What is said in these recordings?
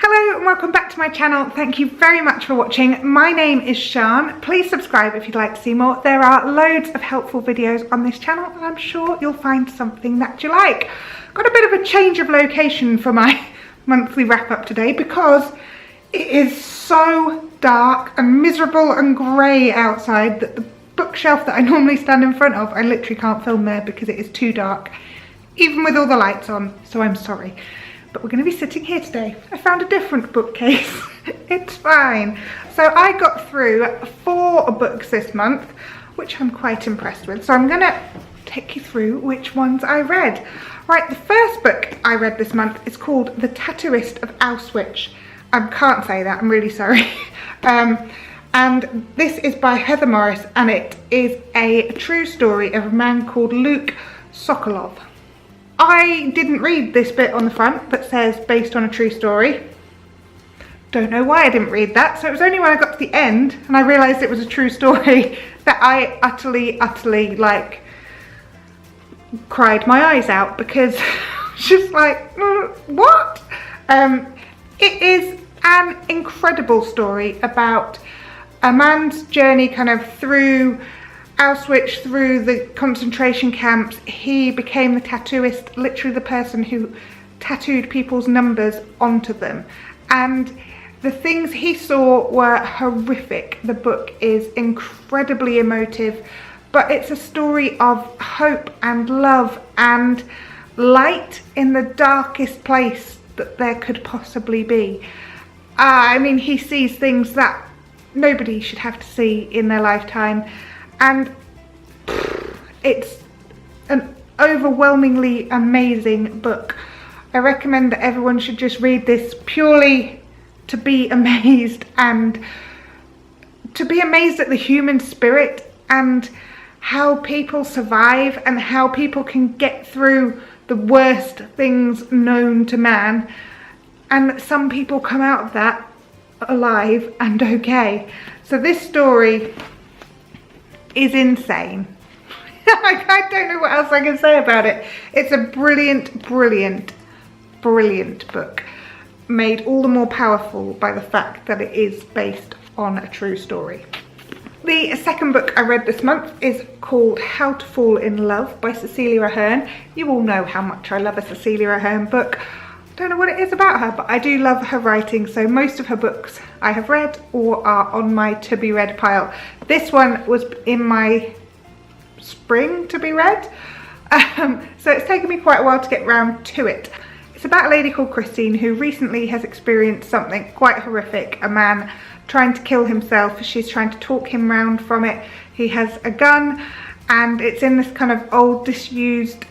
Hello and welcome back to my channel. Thank you very much for watching. My name is Sian. Please subscribe if you'd like to see more. There are loads of helpful videos on this channel and I'm sure you'll find something that you like. Got a bit of a change of location for my monthly wrap up today because it is so dark and miserable and grey outside that the bookshelf that I normally stand in front of, I literally can't film there because it is too dark, even with all the lights on, so I'm sorry. But we're going to be sitting here today. I found a different bookcase. It's fine. So I got through 4 books this month, which I'm quite impressed with. So I'm going to take you through which ones I read. Right, the first book I read this month is called The Tattooist of Auschwitz. I can't say that, I'm really sorry. And this is by Heather Morris, and it is a true story of a man called Luke Sokolov. I didn't read this bit on the front that says based on a true story. Don't know why I didn't read that. So it was only when I got to the end and I realised it was a true story that I utterly like cried my eyes out because just like, what? It is an incredible story about a man's journey kind of through Auschwitz, through the concentration camps. He became the tattooist, literally the person who tattooed people's numbers onto them. And the things he saw were horrific. The book is incredibly emotive, but it's a story of hope and love and light in the darkest place that there could possibly be. I mean, he sees things that nobody should have to see in their lifetime. And it's an overwhelmingly amazing book. I recommend that everyone should just read this purely to be amazed and to be amazed at the human spirit and how people survive and how people can get through the worst things known to man. And some people come out of that alive and okay. So this story is insane. I don't know what else I can say about it. It's a brilliant book, made all the more powerful by the fact that it is based on a true story. The second book I read this month is called How to Fall in Love by Cecilia Ahern. You all know how much I love a Cecilia Ahern book. I don't know what it is about her, but I do love her writing, so most of her books I have read or are on my to be read pile. This one was in my spring to be read, so it's taken me quite a while to get round to it. It's about a lady called Christine who recently has experienced something quite horrific, a man trying to kill himself. She's trying to talk him round from it. He has a gun and it's in this kind of old disused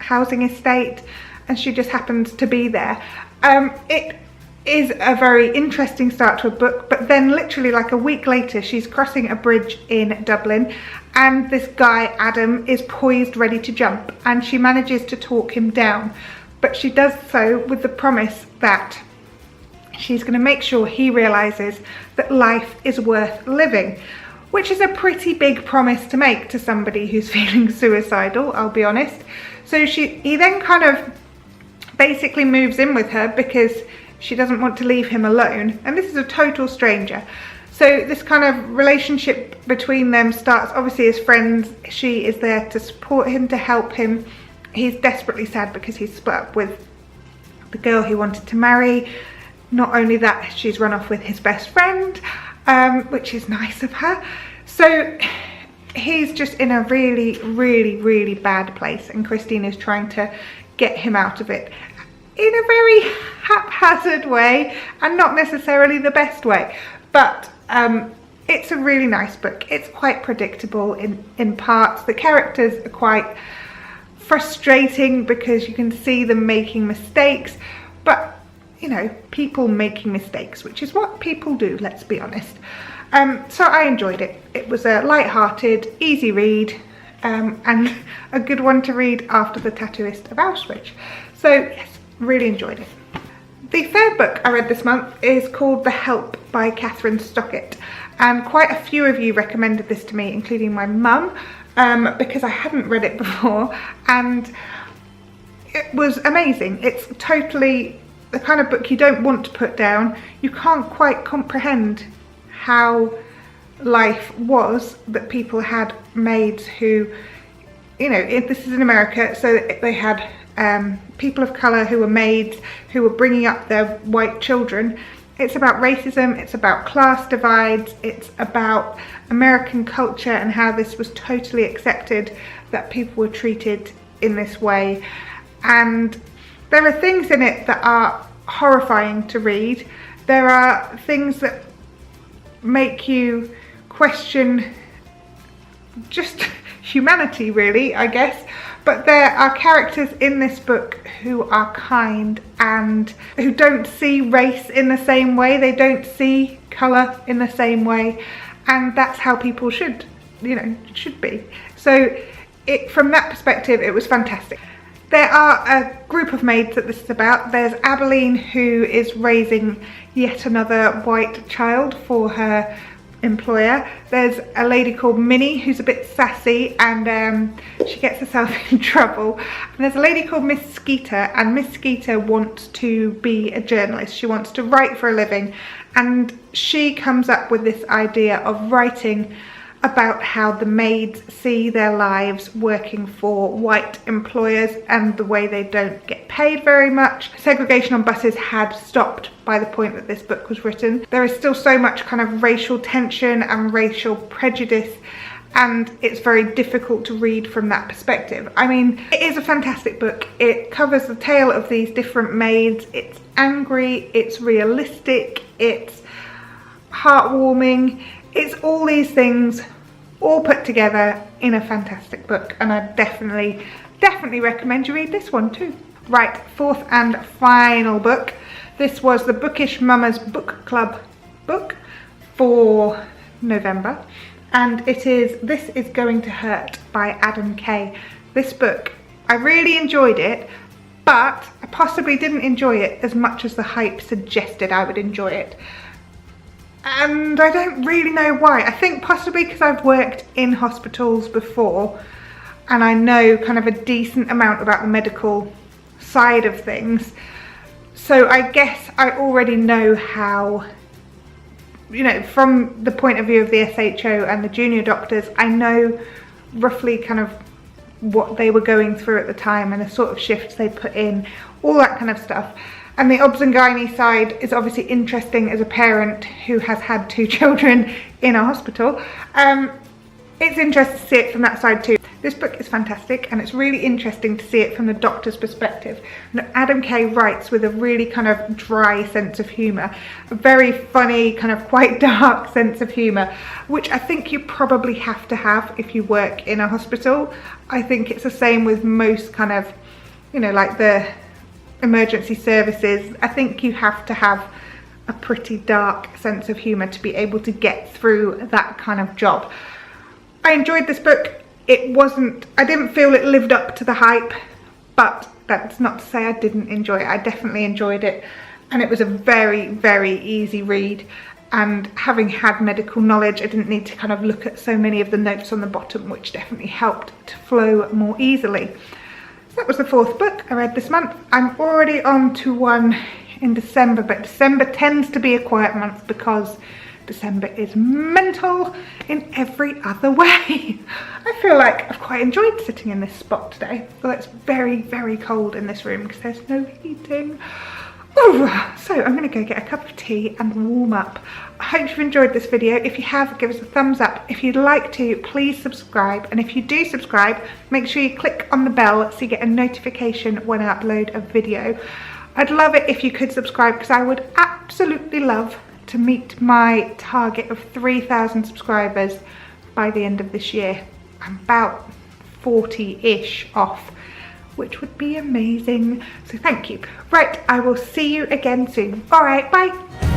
housing estate, and she just happens to be there. It is a very interesting start to a book, but then literally like a week later she's crossing a bridge in Dublin and this guy Adam is poised ready to jump, and she manages to talk him down, but she does so with the promise that she's going to make sure he realizes that life is worth living, which is a pretty big promise to make to somebody who's feeling suicidal, I'll be honest. So he then kind of basically moves in with her because she doesn't want to leave him alone, and this is a total stranger. So this kind of relationship between them starts obviously as friends. She is there to support him, to help him. He's desperately sad because he's split up with the girl he wanted to marry. Not only that, she's run off with his best friend, which is nice of her. So he's just in a really bad place, and Christine is trying to get him out of it in a very haphazard way and not necessarily the best way, but it's a really nice book. It's quite predictable in parts. The characters are quite frustrating because you can see them making mistakes, but you know, people making mistakes, which is what people do, let's be honest. So I enjoyed it. It was a light-hearted, easy read, and a good one to read after The Tattooist of Auschwitz. So yes, really enjoyed it. The third book I read this month is called The Help by Kathryn Stockett, and quite a few of you recommended this to me, including my mum, because I hadn't read it before, and it was amazing. It's totally the kind of book you don't want to put down. You can't quite comprehend how life was that people had maids who, you know, this is in America, so they had people of colour who were maids who were bringing up their white children. It's about racism, it's about class divides, it's about American culture and how this was totally accepted that people were treated in this way. And there are things in it that are horrifying to read. There are things that make you question just humanity, really, I guess. But there are characters in this book who are kind and who don't see race in the same way. They don't see colour in the same way. And that's how people should, you know, should be. So from that perspective, it was fantastic. There are a group of maids that this is about. There's Abilene, who is raising yet another white child for her employer. There's a lady called Minnie who's a bit sassy and she gets herself in trouble. And there's a lady called Miss Skeeter, and Miss Skeeter wants to be a journalist. She wants to write for a living, and she comes up with this idea of writing about how the maids see their lives working for white employers and the way they don't get paid very much. Segregation on buses had stopped by the point that this book was written. There is still so much kind of racial tension and racial prejudice, and it's very difficult to read from that perspective. I mean, it is a fantastic book. It covers the tale of these different maids. It's angry, it's realistic, it's heartwarming. It's all these things all put together in a fantastic book, and I definitely recommend you read this one too. Right, fourth and final book. This was the Bookish Mama's Book Club book for November, and it is This Is Going to Hurt by Adam Kay. This book, I really enjoyed it, but I possibly didn't enjoy it as much as the hype suggested I would enjoy it. And I don't really know why. I think possibly because I've worked in hospitals before and I know kind of a decent amount about the medical side of things. So I guess I already know how, you know, from the point of view of the SHO and the junior doctors, I know roughly kind of what they were going through at the time and the sort of shifts they put in, all that kind of stuff. And the obs and gynae side is obviously interesting as a parent who has had 2 children in a hospital. It's interesting to see it from that side too. This book is fantastic, and it's really interesting to see it from the doctor's perspective. And Adam Kay writes with a really kind of dry sense of humour, a very funny, kind of quite dark sense of humour, which I think you probably have to have if you work in a hospital. I think it's the same with most kind of, you know, like the emergency services. I think you have to have a pretty dark sense of humour to be able to get through that kind of job. I enjoyed this book. I didn't feel it lived up to the hype, but that's not to say I didn't enjoy it. I definitely enjoyed it, and it was a very, very easy read. And having had medical knowledge, I didn't need to kind of look at so many of the notes on the bottom, which definitely helped to flow more easily. That was the 4th book I read this month. I'm already on to one in December, but December tends to be a quiet month because December is mental in every other way. I feel like I've quite enjoyed sitting in this spot today, although it's very, very cold in this room because there's no heating. Ooh, so I'm going to go get a cup of tea and warm up. I hope you've enjoyed this video. If you have, give us a thumbs up. If you'd like to, please subscribe. And if you do subscribe, make sure you click on the bell so you get a notification when I upload a video. I'd love it if you could subscribe, because I would absolutely love to meet my target of 3,000 subscribers by the end of this year. I'm about 40-ish off, which would be amazing. So thank you. Right, I will see you again soon. All right, bye.